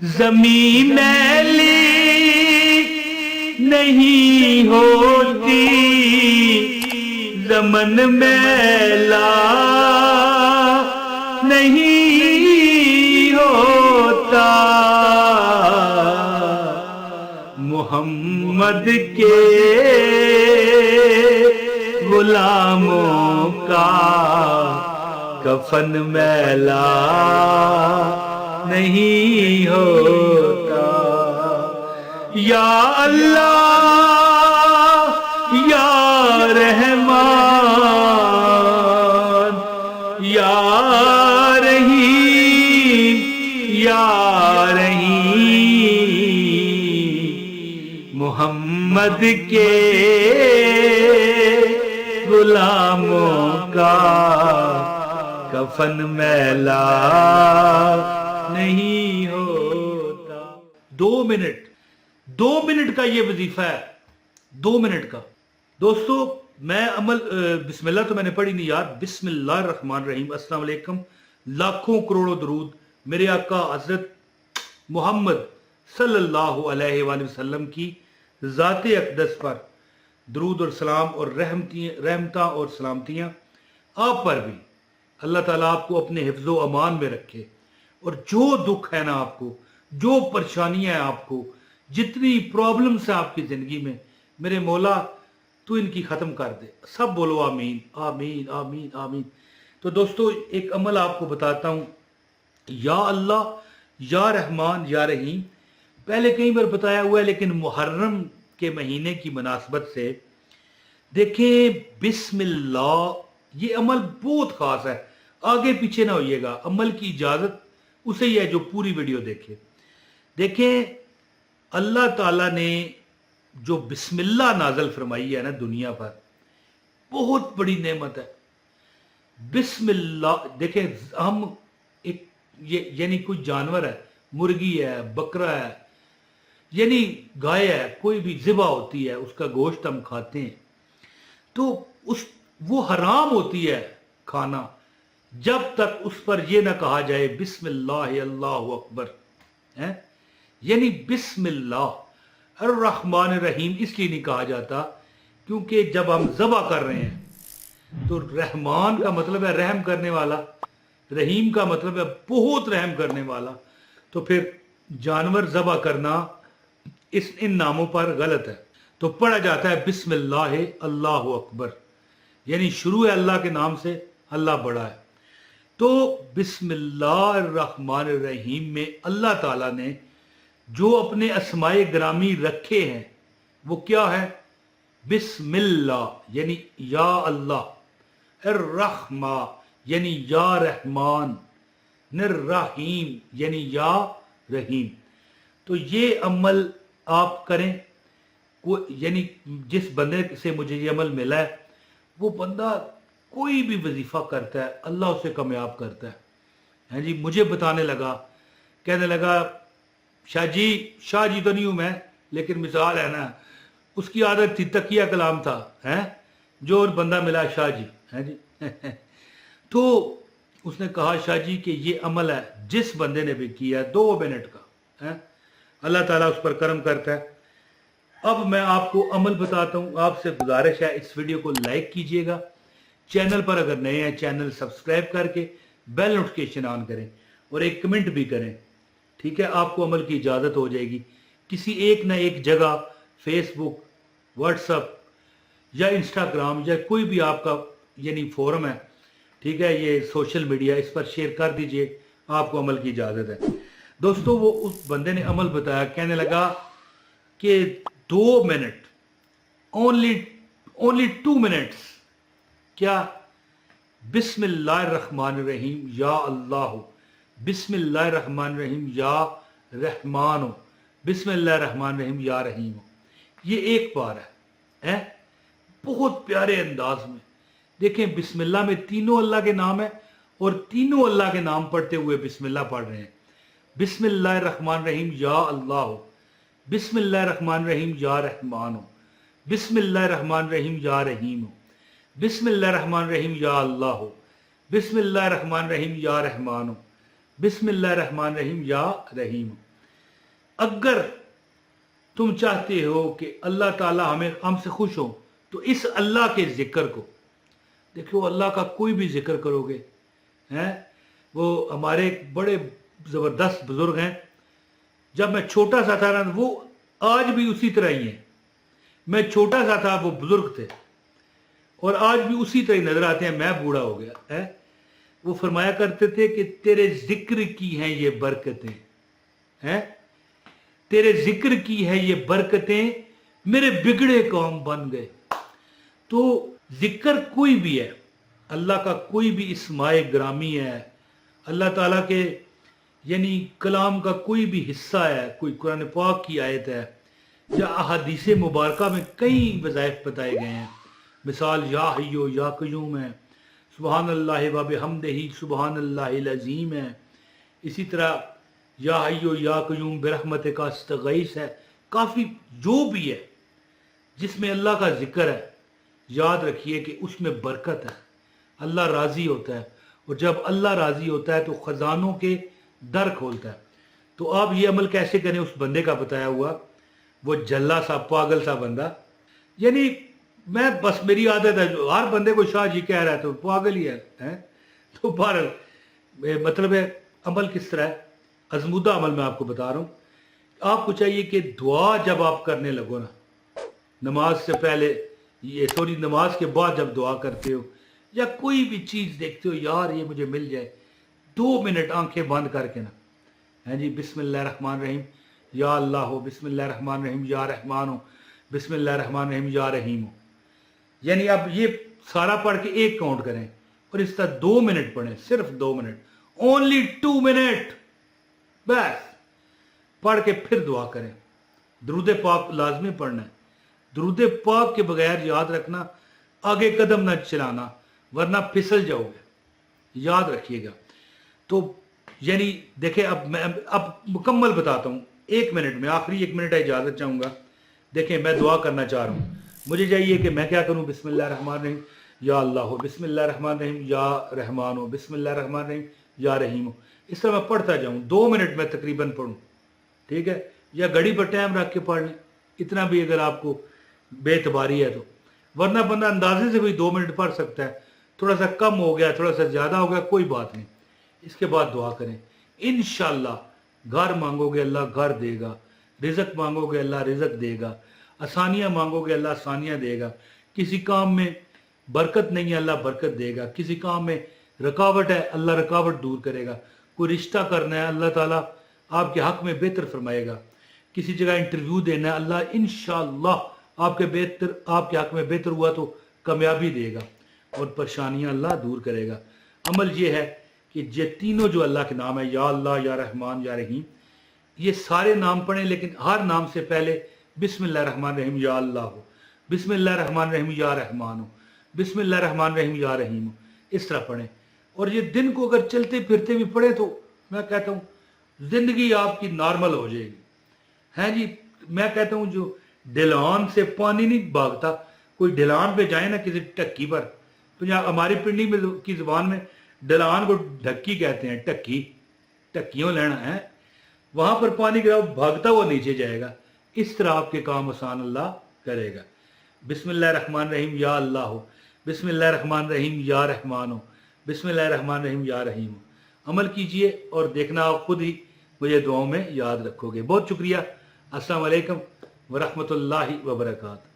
زمین میلی نہیں ہوتی، زمن میلا نہیں ہوتا، محمد کے غلاموں کا کفن میلا نہیں ہوتا۔ یا اللہ یا رحمان یا رحیم یا رحیم، محمد کے غلاموں کا کفن میلا نہیں ہوتا۔ 2 منٹ کا یہ وظیفہ ہے، 2 منٹ کا۔ دوستو میں بسم اللہ تو میں نے پڑھی نہیں یار، بسم اللہ الرحمن الرحیم۔ السلام علیکم، لاکھوں کروڑوں درود میرے آقا حضرت محمد صلی اللہ علیہ وآلہ وسلم کی ذات اقدس پر درود اور سلام اور رحمتاں اور سلامتیاں آپ پر بھی۔ اللہ تعالیٰ آپ کو اپنے حفظ و امان میں رکھے، اور جو دکھ ہے نا آپ کو، جو پریشانیاں ہیں آپ کو، جتنی پرابلمس ہیں آپ کی زندگی میں، میرے مولا تو ان کی ختم کر دے۔ سب بولو آمین آمین آمین آمین۔ تو دوستو ایک عمل آپ کو بتاتا ہوں، یا اللہ یا رحمان یا رحیم، پہلے کئی بار بتایا ہوا ہے لیکن محرم کے مہینے کی مناسبت سے دیکھیں، بسم اللہ یہ عمل بہت خاص ہے، آگے پیچھے نہ ہوئیے گا، عمل کی اجازت اسے ہی ہے جو پوری ویڈیو دیکھے۔ دیکھیں اللہ تعالیٰ نے جو بسم اللہ نازل فرمائی ہے نا دنیا پر، بہت بڑی نعمت ہے۔ بسم اللہ دیکھیں، ہم یعنی کوئی جانور ہے، مرغی ہے، بکرا ہے، یعنی گائے ہے، کوئی بھی ذبح ہوتی ہے، اس کا گوشت ہم کھاتے ہیں تو وہ حرام ہوتی ہے کھانا جب تک اس پر یہ نہ کہا جائے بسم اللہ اللہ اکبر، یعنی بسم اللہ الرحمن الرحیم اس لیے نہیں کہا جاتا کیونکہ جب ہم ذبح کر رہے ہیں تو رحمان کا مطلب ہے رحم کرنے والا، رحیم کا مطلب ہے بہت رحم کرنے والا، تو پھر جانور ذبح کرنا ان ناموں پر غلط ہے۔ تو پڑھا جاتا ہے بسم اللہ اللہ اکبر، یعنی شروع ہے اللہ کے نام سے، اللہ بڑا ہے۔ تو بسم اللہ الرحمن الرحیم میں اللہ تعالیٰ نے جو اپنے اسماء گرامی رکھے ہیں وہ کیا ہے؟ بسم اللہ یعنی یا اللہ، الرحمہ یعنی یا رحمان، الرحیم یعنی یا رحیم۔ تو یہ عمل آپ کریں، یعنی جس بندے سے مجھے یہ عمل ملا ہے وہ بندہ کوئی بھی وظیفہ کرتا ہے اللہ اسے کامیاب کرتا ہے۔ جی مجھے بتانے لگا، کہنے لگا شاہ جی تو نہیں ہوں میں، لیکن مثال ہے نا، اس کی عادت تھی تقیہ کلام تھا، جو اور بندہ ملا شاہ جی تو اس نے کہا شاہ جی کہ یہ عمل ہے جس بندے نے بھی کیا 2 منٹ کا، اللہ تعالیٰ اس پر کرم کرتا ہے۔ اب میں آپ کو عمل بتاتا ہوں، آپ سے گزارش ہے اس ویڈیو کو لائک کیجئے گا، چینل پر اگر نئے ہیں چینل سبسکرائب کر کے بیل نوٹیفیکیشن آن کریں اور ایک کمنٹ بھی کریں، ٹھیک ہے؟ آپ کو عمل کی اجازت ہو جائے گی۔ کسی ایک نہ ایک جگہ، فیس بک، واٹس ایپ یا انسٹاگرام یا کوئی بھی آپ کا یعنی فورم ہے، ٹھیک ہے، یہ سوشل میڈیا، اس پر شیئر کر دیجئے، آپ کو عمل کی اجازت ہے۔ دوستو وہ اس بندے نے عمل بتایا، کہنے لگا کہ 2 منٹ، only 2 minutes، کیا؟ بسم اللہ الرحمن الرحیم یا اللہ، بسم اللہ الرحمن الرحیم یا رحمان، بسم اللہ الرحمن الرحیم یا رحیم، یہ ایک بار ہے بہت پیارے انداز میں۔ دیکھیں بسم اللہ میں تینوں اللہ کے نام ہیں اور تینوں اللہ کے نام پڑھتے ہوئے بسم اللہ پڑھ رہے ہیں۔ بسم اللہ الرحمن الرحیم یا اللہ، بسم اللہ الرحمن الرحیم یا رحمان، بسم اللہ الرحمن الرحیم یا رحیم، بسم اللہ الرحمن الرحیم یا اللہ، بسم اللہ الرحمن الرحیم یا رحمان، بسم اللہ الرحمن الرحیم یا رحیم۔ अगर तुम चाहते हो कि अल्लाह ताला हमें हमसे खुश हो तो इस अल्लाह के जिक्र को देखो, अल्लाह का कोई भी जिक्र करोगे हैं। वो हमारे एक बड़े ज़बरदस्त बुजुर्ग हैं, जब मैं छोटा सा था ना, वो आज भी उसी तरह ही हैं। मैं छोटा सा था, वो बुजुर्ग थे, और आज भी उसी तरह ही नजर आते हैं। मैं बूढ़ा हो गया है। वो फरमाया करते थे कि तेरे जिक्र की हैं ये बरकतें, हैं तेरे जिक्र की है ये बरकतें, मेरे बिगड़े काम बन गए। तो जिक्र कोई भी है, अल्लाह का कोई भी इस्माए ग्रामी है, अल्लाह ताला के यानी कलाम का कोई भी हिस्सा है, कोई कुरान पाक की आयत है या अहादीस मुबारका में कई वज़ाइफ बताए गए हैं। मिसाल या हय्यो या क़य्यूम है, सुबहान अल्लाह व बिहम्दिही सुबहान अल्लाहिल अज़ीम है। इसी तरह या हय्यो या क़य्यूम बिरहमतिका अस्तगीस है। काफ़ी जो भी है जिसमें अल्लाह का जिक्र है, याद रखिए कि उसमें बरकत है, अल्लाह राज़ी होता है, और जब अल्लाह राज़ी होता है तो ख़जानों के दर खोलता है। तो आप ये अमल कैसे करें, उस बंदे का बताया हुआ, वो जल्ला सा पागल सा बंदा, यानी मैं बस मेरी आदत है, हर बंदे को शाह जी कह रहा है तो पागल ही है? तो बहरहाल मतलब है अमल किस तरह है, अजमुदा अमल मैं आपको बता रहा हूँ। आपको चाहिए कि दुआ जब आप करने लगो ना, नमाज से पहले नमाज के बाद जब दुआ करते हो या कोई भी चीज़ देखते हो, यार ये मुझे मिल जाए, 2 मिनट आंखें बंद करके ना, हैं जी, बिस्मिल्लाहिर्रहमानिर्रहीम या अल्लाह हो, बिस्मिल्लाहिर्रहमानिर्रहीम या रहमान हो, बिस्मिल्लाहिर्रहमानिर्रहीम या रहीम हो। यानी आप ये सारा पढ़ के एक काउंट करें और इस तरह 2 मिनट पढ़ें, सिर्फ 2 मिनट, ओनली 2 मिनट बस पढ़ के फिर दुआ करें। दुरूद पाक लाजमी पढ़ना है, दुरूद पाक के बगैर याद रखना आगे कदम ना चलाना, वरना फिसल जाओगे, याद रखिएगा। तो यानी देखें, अब मैं अब मुकम्मल बताता हूँ 1 मिनट में, आखिरी 1 मिनट इजाज़त चाहूँगा। देखें मैं दुआ करना चाह रहा हूँ, मुझे चाहिए कि मैं क्या करूँ, बिस्मिल्लाहिर्रहमानिर्रहीम या अल्लाह हो, बिस्मिल्लाहिर्रहमानिर्रहीम या रहमान हो, बिस्मिल्लाहिर्रहमानिर्रहीम या रहीम हो। इस तरह मैं पढ़ता जाऊँ, 2 मिनट में तकरीबन पढ़ूँ, ठीक है, या घड़ी पर टाइम रख के पढ़ लें, इतना भी अगर आपको बेतबारी है तो, वरना बंदा अंदाजे से भी 2 मिनट पढ़ सकता है। थोड़ा सा कम हो गया, थोड़ा सा ज़्यादा हो गया, कोई बात नहीं। इसके बाद दुआ करें, इंशाअल्लाह घर मांगोगे अल्लाह घर देगा, रिज़्क मांगोगे अल्लाह रिज़्क देगा, आसानियाँ मांगोगे अल्लाह आसानियाँ देगा, किसी काम में बरकत नहीं है अल्लाह बरकत देगा, किसी काम में रुकावट है अल्लाह रुकावट दूर करेगा, कोई रिश्ता करना है अल्लाह ताला आपके हक में बेहतर फरमाएगा, किसी जगह इंटरव्यू देना है अल्लाह इंशाअल्लाह आपके हक में बेहतर हुआ तो कामयाबी देगा, और परेशानियाँ अल्लाह दूर करेगा। अमल ये है कि ये तीनों जो अल्लाह के नाम है, या अल्लाह या रहमान या रहीम, ये सारे नाम पढ़ें, लेकिन हर नाम से पहले बिस्मिल्लाहिर्रहमानिर्रहीम या अल्लाह हो, बिस्मिल्लाहिर्रहमानिर्रहीम या रहमान हो, बिस्मिल्लाहिर्रहमानिर्रहीम या रहीम हो, इस तरह पढ़ें। और ये दिन को अगर चलते फिरते भी पढ़े तो मैं कहता हूँ ज़िंदगी आपकी नॉर्मल हो जाएगी। हैं जी, मैं कहता हूँ जो ढलान से पानी नहीं भागता, कोई ढलान पे जाए ना किसी टक्की पर, तो यहाँ हमारी पिंडी में की ज़ुबान में ढलान को ढक्की कहते हैं, टक्कियों लेना है, वहाँ पर पानी गिरा भागता हुआ नीचे जाएगा। इस तरह आपके काम आसान अल्लाह करेगा। बिस्मिल्लाहिर्रहमानिर्रहीम या अल्लाह हो, बिस्मिल्लाहिर्रहमानिर्रहीम या रहमान हो, बिस्मिल्लाहिर्रहमानिर्रहीम या रहीम हो। अमल कीजिए और देखना आप खुद ही मुझे दुआओं में याद रखोगे। बहुत शुक्रिया। अस्सलाम वालेकुम व रहमतुल्लाहि व बरकातहू।